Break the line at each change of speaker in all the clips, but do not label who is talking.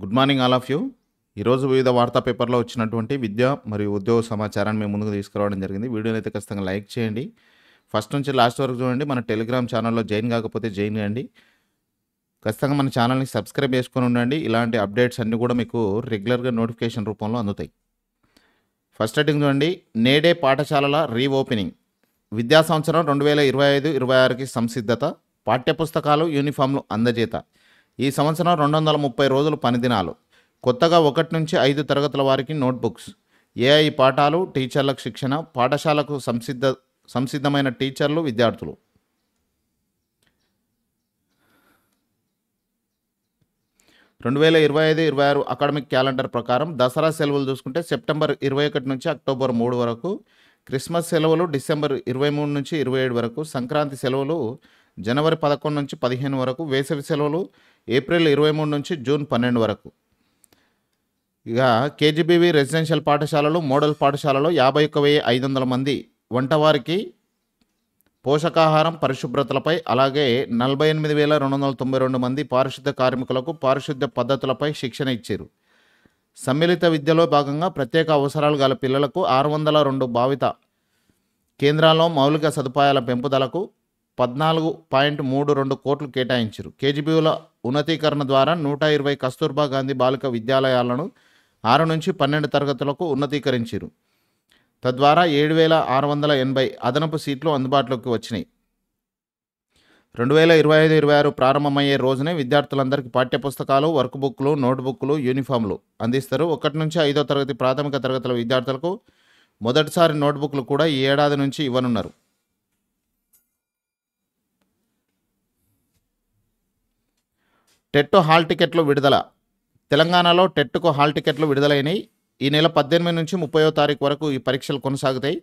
Good morning all of you. ఈరోజు వివిధ వార్తా పేపర్లో వచ్చినటువంటి విద్య మరియు ఉద్యోగ సమాచారాన్ని మేము ముందుకు తీసుకురావడం జరిగింది. వీడియోని అయితే ఖచ్చితంగా లైక్ చేయండి. ఫస్ట్ నుంచి లాస్ట్ వరకు చూడండి. మన టెలిగ్రామ్ ఛానల్లో జాయిన్ కాకపోతే జాయిన్ కండి. ఖచ్చితంగా మన ఛానల్ని సబ్స్క్రైబ్ చేసుకొని ఉండండి. ఇలాంటి అప్డేట్స్ అన్నీ కూడా మీకు రెగ్యులర్గా నోటిఫికేషన్ రూపంలో అందుతాయి. ఫస్ట్ హెడ్డింగ్ చూడండి. నేడే పాఠశాలల రీఓపెనింగ్. విద్యా సంవత్సరం 2025-26కి సంసిద్ధత. పాఠ్యపుస్తకాలు, యూనిఫామ్లు అందజేత. ఈ సంవత్సరం 230 రోజులు పనిదినాలు. కొత్తగా 1 నుంచి 5 తరగతుల వారికి నోట్బుక్స్. ఏఐ పాఠాలు, టీచర్లకు శిక్షణ. పాఠశాలకు సంసిద్ధమైన టీచర్లు, విద్యార్థులు. రెండు 2025-26 అకాడమిక్ క్యాలెండర్ ప్రకారం దసరా సెలవులు చూసుకుంటే సెప్టెంబర్ 21 నుంచి అక్టోబర్ 3 వరకు, క్రిస్మస్ సెలవులు డిసెంబర్ 23 నుంచి 27 వరకు, సంక్రాంతి సెలవులు జనవరి 11 నుంచి 15 వరకు, వేసవి సెలవులు ఏప్రిల్ 23 నుంచి జూన్ 12 వరకు. ఇక కేజీబీవీ రెసిడెన్షియల్ పాఠశాలలు, మోడల్ పాఠశాలలో 51,500 మంది వంటవారికి పోషకాహారం, పరిశుభ్రతలపై, అలాగే 48,292 మంది పారిశుద్ధ కార్మికులకు పారిశుద్ధ్య పద్ధతులపై శిక్షణ ఇచ్చారు. సమ్మిళిత విద్యలో భాగంగా ప్రత్యేక అవసరాలు గల పిల్లలకు 602 భావిత కేంద్రాల్లో మౌలిక సదుపాయాల పెంపుదలకు 14.32 కోట్లు కేటాయించారు. కేజీబీల ఉన్నతీకరణ ద్వారా 120 కస్తూర్బా గాంధీ బాలిక విద్యాలయాలను 6 నుంచి 12 తరగతులకు ఉన్నతీకరించారు. తద్వారా 7,680 అదనపు సీట్లు అందుబాటులోకి వచ్చినాయి. 2025-26 ప్రారంభమయ్యే రోజునే విద్యార్థులందరికీ పాఠ్యపుస్తకాలు, వర్క్ బుక్లు, నోట్బుక్లు, యూనిఫామ్లు అందిస్తారు. 1 నుంచి 5వ తరగతి ప్రాథమిక తరగతుల విద్యార్థులకు మొదటిసారి నోట్బుక్లు కూడా ఈ ఏడాది నుంచి ఇవ్వనున్నారు. టెట్ హాల్ టికెట్లు విడుదల. తెలంగాణలో టెట్కు హాల్ టికెట్లు విడుదలైనవి. ఈ నెల 18 నుంచి 30వ తారీఖు వరకు ఈ పరీక్షలు కొనసాగుతాయి.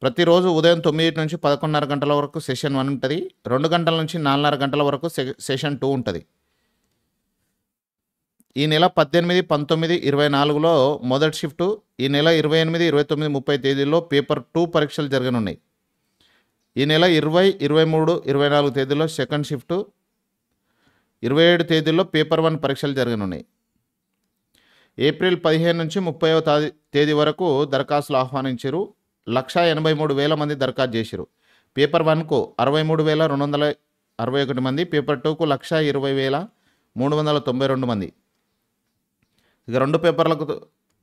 ప్రతిరోజు ఉదయం 9 నుంచి 11:30 గంటల వరకు సెషన్ 1 ఉంటుంది. 2 గంటల నుంచి 4:30 గంటల వరకు సెషన్ 2 ఉంటుంది. ఈ నెల 18, 19, 24లో మొదటి షిఫ్టు. ఈ నెల 28, 29, 30 తేదీల్లో పేపర్ 2 పరీక్షలు జరగనున్నాయి. ఈ నెల 20, 23, 24 తేదీల్లో సెకండ్ షిఫ్టు. 27 తేదీల్లో పేపర్ 1 పరీక్షలు జరగనున్నాయి. ఏప్రిల్ 15 నుంచి 30వ తేదీ వరకు దరఖాస్తులు ఆహ్వానించారు. 183,000 మంది దరఖాస్తు చేశారు. పేపర్ 1కు 63,261 మంది, పేపర్ 2కు 120,392 మంది. ఇక 2 పేపర్లకు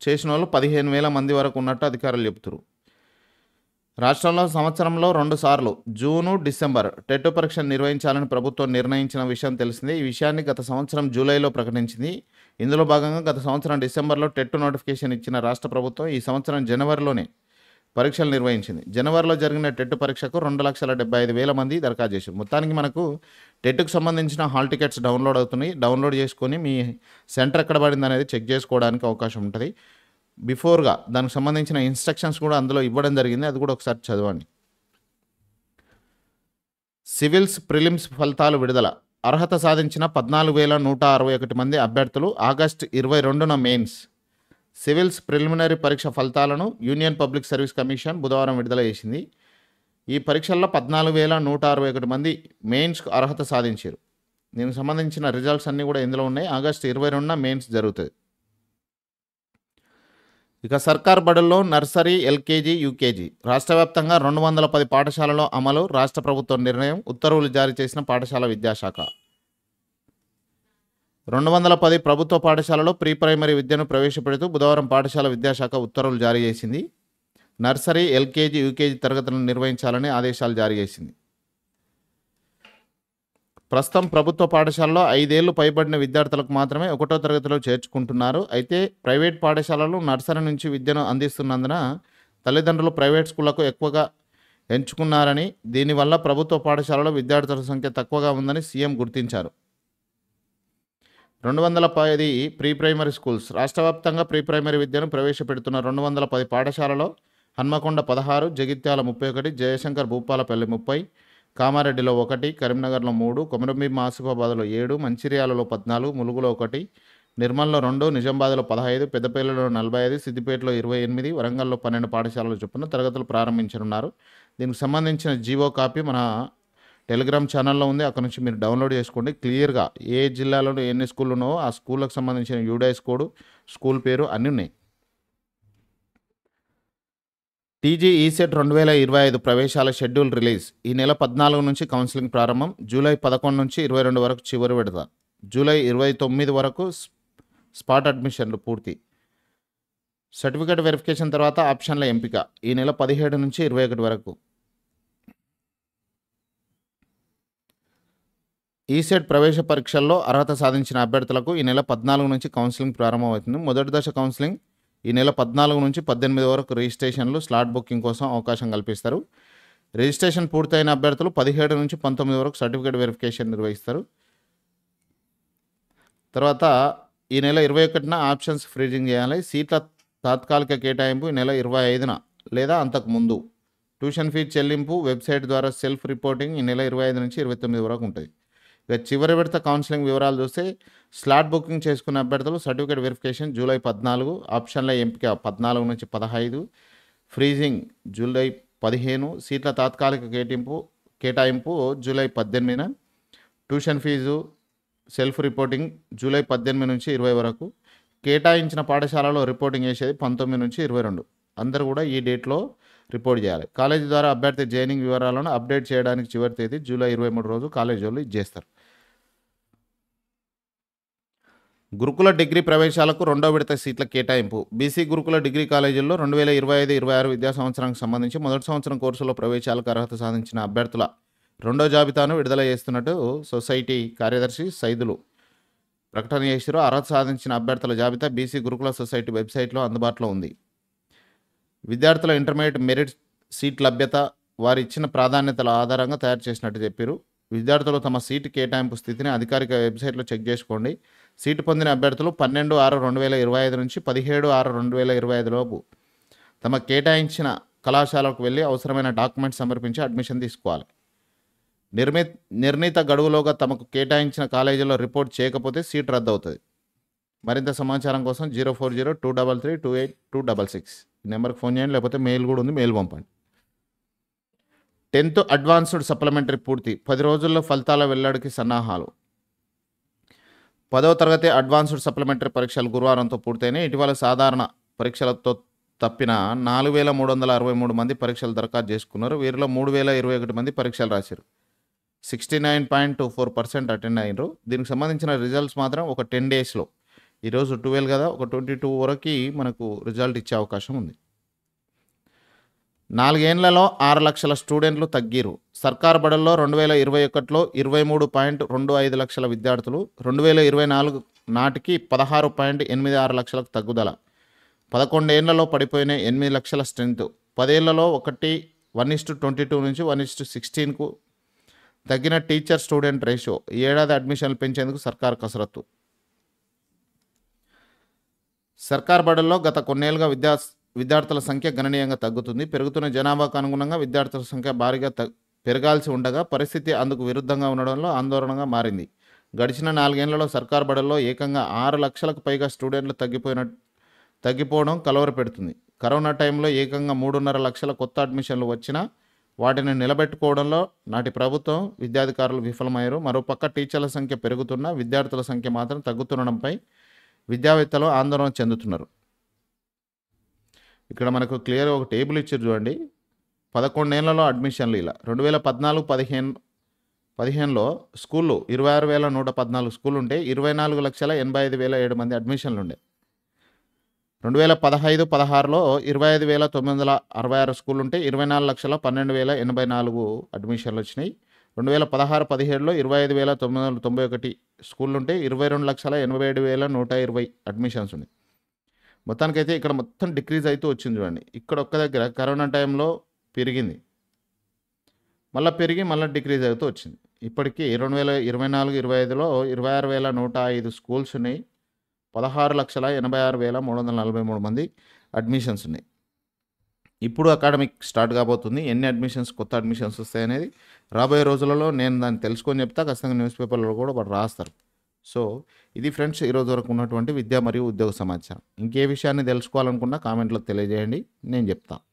చేసిన వాళ్ళు 15,000 మంది వరకు ఉన్నట్టు అధికారులు చెబుతారు. రాష్ట్రంలో సంవత్సరంలో 2 సార్లు జూను, డిసెంబర్ టెట్ పరీక్ష నిర్వహించాలని ప్రభుత్వం నిర్ణయించిన విషయం తెలిసిందే. ఈ విషయాన్ని గత సంవత్సరం జూలైలో ప్రకటించింది. ఇందులో భాగంగా గత సంవత్సరం డిసెంబర్లో టెట్ నోటిఫికేషన్ ఇచ్చిన రాష్ట్ర ప్రభుత్వం ఈ సంవత్సరం జనవరిలోనే పరీక్షలు నిర్వహించింది. జనవరిలో జరిగిన టెట్ పరీక్షకు 2,75,000 మంది దరఖాస్తు చేశారు. మొత్తానికి మనకు టెట్కు సంబంధించిన హాల్ టికెట్స్ డౌన్లోడ్ అవుతున్నాయి. డౌన్లోడ్ చేసుకొని మీ సెంటర్ ఎక్కడ పడింది అనేది చెక్ చేసుకోవడానికి అవకాశం ఉంటుంది. బిఫోర్గా దానికి సంబంధించిన ఇన్స్ట్రక్షన్స్ కూడా అందులో ఇవ్వడం జరిగింది. అది కూడా ఒకసారి చదవండి. సివిల్స్ ప్రిలిమ్స్ ఫలితాలు విడుదల. అర్హత సాధించిన 14,161 మంది అభ్యర్థులు ఆగస్టు 22న మెయిన్స్, సివిల్స్ ప్రిలిమినరీ పరీక్ష ఫలితాలను యూనియన్ పబ్లిక్ సర్వీస్ కమిషన్ బుధవారం విడుదల చేసింది. ఈ పరీక్షల్లో 14,161 మంది మెయిన్స్కు అర్హత సాధించారు. దీనికి సంబంధించిన రిజల్ట్స్ అన్నీ కూడా ఇందులో ఉన్నాయి. ఆగస్టు 22న మెయిన్స్ జరుగుతుంది. ఇక సర్కార్ బడుల్లో నర్సరీ, ఎల్కేజీ, యూకేజీ రాష్ట్ర వ్యాప్తంగా 210 పాఠశాలలో అమలు. రాష్ట్ర ప్రభుత్వం నిర్ణయం. ఉత్తర్వులు జారీ చేసిన పాఠశాల విద్యాశాఖ. 210 ప్రభుత్వ పాఠశాలలో ప్రీ ప్రైమరీ విద్యను ప్రవేశపెడుతూ బుధవారం పాఠశాల విద్యాశాఖ ఉత్తర్వులు జారీ చేసింది. నర్సరీ, ఎల్కేజీ, యూకేజీ తరగతులను నిర్వహించాలని ఆదేశాలు జారీ చేసింది. ప్రస్తుతం ప్రభుత్వ పాఠశాలలో 5 ఏళ్లు పైబడిన విద్యార్థులకు మాత్రమే 1వ తరగతిలో చేర్చుకుంటున్నారు. అయితే ప్రైవేట్ పాఠశాలలు నర్సరీ నుంచి విద్యను అందిస్తున్నందున తల్లిదండ్రులు ప్రైవేట్ స్కూళ్లకు ఎక్కువగా ఎంచుకున్నారని, దీనివల్ల ప్రభుత్వ పాఠశాలలో విద్యార్థుల సంఖ్య తక్కువగా ఉందని సీఎం గుర్తించారు. 210 ప్రీ ప్రైమరీ స్కూల్స్. రాష్ట్ర వ్యాప్తంగా ప్రీ ప్రైమరీ విద్యను ప్రవేశపెడుతున్న 210 పాఠశాలలో హన్మకొండ 16, జగిత్యాల 31, జయశంకర్ భూపాలపల్లి 30, కామారెడ్డిలో 1, కరీంనగర్లో 3, కొమరంభీం ఆసిఫాబాద్లో 7, మంచిర్యాలలో 14, ములుగులో 1, నిర్మల్లో 2, నిజామాబాద్లో 15, పెద్దపల్లిలో 45, సిద్దిపేటలో 28, వరంగల్లో 12 పాఠశాలల చొప్పున తరగతులు ప్రారంభించనున్నారు. దీనికి సంబంధించిన జీవో కాపీ మన టెలిగ్రామ్ ఛానల్లో ఉంది. అక్కడ నుంచి మీరు డౌన్లోడ్ చేసుకోండి. క్లియర్గా ఏ జిల్లాలో ఎన్ని స్కూళ్ళు ఉన్నావో ఆ స్కూళ్ళకు సంబంధించిన యూడైస్ కోడ్, స్కూల్ పేరు అన్నీ ఉన్నాయి. టీజీ ఈసెట్ 2025 ప్రవేశాల షెడ్యూల్ రిలీజ్. ఈ నెల 14 నుంచి కౌన్సిలింగ్ ప్రారంభం. జూలై 11 నుంచి 22 వరకు చివరి విడత. జూలై 29 వరకు స్పాట్ అడ్మిషన్లు పూర్తి. సర్టిఫికేట్ వెరిఫికేషన్ తర్వాత ఆప్షన్ల ఎంపిక ఈ నెల 17 నుంచి 21 వరకు. ఈసెట్ ప్రవేశ పరీక్షల్లో అర్హత సాధించిన అభ్యర్థులకు ఈ నెల 14 నుంచి కౌన్సిలింగ్ ప్రారంభమవుతుంది. మొదటి దశ కౌన్సిలింగ్ ఈ నెల 14 నుంచి 18 వరకు రిజిస్ట్రేషన్లు, స్లాట్ బుకింగ్ కోసం అవకాశం కల్పిస్తారు. రిజిస్ట్రేషన్ పూర్తయిన అభ్యర్థులు 17 నుంచి 19 వరకు సర్టిఫికేట్ వెరిఫికేషన్ నిర్వహిస్తారు. తర్వాత ఈ నెల 21న ఆప్షన్స్ ఫ్రీజింగ్ చేయాలి. సీట్ల తాత్కాలిక కేటాయింపు ఈ నెల 25న లేదా అంతకు ముందు. ట్యూషన్ ఫీజు చెల్లింపు వెబ్సైట్ ద్వారా సెల్ఫ్ రిపోర్టింగ్ ఈ నెల 25 నుంచి 29 వరకు ఉంటుంది. ఇక చివరి విడత కౌన్సిలింగ్ వివరాలు చూస్తే స్లాట్ బుకింగ్ చేసుకున్న అభ్యర్థులు సర్టిఫికేట్ వెరిఫికేషన్ జూలై 14, ఆప్షన్ల ఎంపిక 14 నుంచి 15, ఫ్రీజింగ్ జూలై 15, సీట్ల తాత్కాలిక కేటాయింపు జూలై 18న, tuition fee self reporting July 18 నుంచి 20 వరకు. కేటాయించిన పాఠశాలలో రిపోర్టింగ్ చేసేది 19 నుంచి 22. అందరూ కూడా ఈ డేట్లో రిపోర్ట్ చేయాలి. కాలేజీ ద్వారా అభ్యర్థి జాయినింగ్ వివరాలను అప్డేట్ చేయడానికి చివరి తేదీ జూలై 23 రోజు కాలేజీ వాళ్ళు ఇచ్చేస్తారు. గురుకుల డిగ్రీ ప్రవేశాలకు రెండో విడత సీట్ల కేటాయింపు. బీసీ గురుకుల డిగ్రీ కాలేజీల్లో 2025-26 విద్యా సంవత్సరానికి సంబంధించి మొదటి సంవత్సరం కోర్సులో ప్రవేశాలకు అర్హత సాధించిన అభ్యర్థుల రెండో జాబితాను విడుదల చేస్తున్నట్టు సొసైటీ కార్యదర్శి సైదులు ప్రకటన చేశారు. అర్హత సాధించిన అభ్యర్థుల జాబితా బీసీ గురుకుల సొసైటీ వెబ్సైట్లో అందుబాటులో ఉంది. విద్యార్థుల ఇంటర్మీడియట్ మెరిట్ సీట్ లభ్యత వారి ఇచ్చిన ప్రాధాన్యతల ఆధారంగా తయారు చేసినట్టు చెప్పారు. విద్యార్థులు తమ సీటు కేటాయింపు స్థితిని అధికారిక వెబ్సైట్లో చెక్ చేసుకోండి. సీటు పొందిన అభ్యర్థులు 12/6/2025 నుంచి 17/6/2025 లోపు తమ కేటాయించిన కళాశాలకు వెళ్ళి అవసరమైన డాక్యుమెంట్స్ సమర్పించి అడ్మిషన్ తీసుకోవాలి. నిర్ణీత గడువులోగా తమకు కేటాయించిన కాలేజీలో రిపోర్ట్ చేయకపోతే సీట్ రద్దు అవుతుంది. మరింత సమాచారం కోసం 04023328266 ఈ నెంబర్కి ఫోన్ చేయండి. లేకపోతే మెయిల్ కూడా ఉంది, మెయిల్ పంపండి. 10th అడ్వాన్స్డ్ సప్లిమెంటరీ పూర్తి. 10 రోజుల్లో ఫలితాల వెల్లడికి సన్నాహాలు. 10వ తరగతి అడ్వాన్స్డ్ సప్లిమెంటరీ పరీక్షలు గురువారంతో పూర్తయినాయి. ఇటీవల సాధారణ పరీక్షలతో తప్పిన 4363 మంది పరీక్షలు దరఖాస్తు చేసుకున్నారు. వీరిలో 3021 మంది పరీక్షలు రాశారు. 69.24% అటెండ్ అయ్యారు. దీనికి సంబంధించిన రిజల్ట్స్ మాత్రం ఒక 10 డేస్లో, ఈరోజు 12 కదా, ఒక 22 వరకు మనకు రిజల్ట్ ఇచ్చే అవకాశం ఉంది. 4 ఏళ్లలో 6 లక్షల స్టూడెంట్లు తగ్గిరు. సర్కార్ బడుల్లో 2021లో 23.25 లక్షల విద్యార్థులు, 2024 నాటికి 16.86 లక్షలకు తగ్గుదల. 11 ఏళ్లలో పడిపోయిన 8 లక్షల స్ట్రెంత్. 10 ఏళ్లలో 1:22 నుంచి 1:16కు తగ్గిన టీచర్ స్టూడెంట్ రేషియో. ఈ ఏడాది అడ్మిషన్లు పెంచేందుకు సర్కార్ కసరత్తు. సర్కార్ బడుల్లో గత కొన్నేళ్లుగా విద్యార్థుల సంఖ్య గణనీయంగా తగ్గుతుంది. పెరుగుతున్న జనాభాకు అనుగుణంగా విద్యార్థుల సంఖ్య భారీగా పెరగాల్సి ఉండగా పరిస్థితి అందుకు విరుద్ధంగా ఉండడంలో ఆందోళనగా మారింది. గడిచిన 4 ఏళ్లలో సర్కార్ బడుల్లో ఏకంగా 6 లక్షలకు పైగా స్టూడెంట్లు తగ్గిపోవడం కలవరపెడుతుంది. కరోనా టైంలో ఏకంగా 3.5 లక్షల కొత్త అడ్మిషన్లు వచ్చినా వాటిని నిలబెట్టుకోవడంలో నాటి ప్రభుత్వం, విద్యాధికారులు విఫలమయ్యారు. మరోపక్క టీచర్ల సంఖ్య పెరుగుతున్నా విద్యార్థుల సంఖ్య మాత్రం తగ్గుతుండడంపై విద్యావేత్తలు ఆందోళన చెందుతున్నారు. ఇక్కడ మనకు క్లియర్ ఒక టేబుల్ ఇచ్చారు చూడండి. 11 ఏళ్లలో అడ్మిషన్లు ఇలా 2014-15లో స్కూళ్ళు 26,114 స్కూళ్ళు ఉంటే 24,85,007 మంది అడ్మిషన్లు ఉండే. 2015-16లో 25,966 స్కూళ్ళు ఉంటే 24,12,084 అడ్మిషన్లు వచ్చినాయి. 2016-17లో 25,991 స్కూళ్ళు ఉంటే 22,87,120 అడ్మిషన్స్ ఉన్నాయి. మొత్తానికైతే ఇక్కడ మొత్తం డిక్రీజ్ అవుతూ వచ్చింది చూడండి. ఇక్కడ ఒక్క దగ్గర కరోనా టైంలో పెరిగింది, మళ్ళీ పెరిగి మళ్ళీ డిక్రీజ్ అవుతూ వచ్చింది. ఇప్పటికీ 2024-25లో 26,105 స్కూల్స్ ఉన్నాయి. 16,86,343 మంది అడ్మిషన్స్ ఉన్నాయి. ఇప్పుడు అకాడమిక్ స్టార్ట్ కాబోతుంది. ఎన్ని అడ్మిషన్స్, కొత్త అడ్మిషన్స్ వస్తాయనేది రాబోయే రోజులలో నేను దాన్ని తెలుసుకొని చెప్తా. ఖచ్చితంగా న్యూస్ పేపర్లో కూడా వాడు రాస్తారు. సో ఇది ఫ్రెండ్స్ ఈరోజు వరకు ఉన్నటువంటి విద్య మరియు ఉద్యోగ సమాచారం. ఇంకే విషయాన్ని తెలుసుకోవాలనుకున్నా కామెంట్లో తెలియజేయండి, నేను చెప్తాను.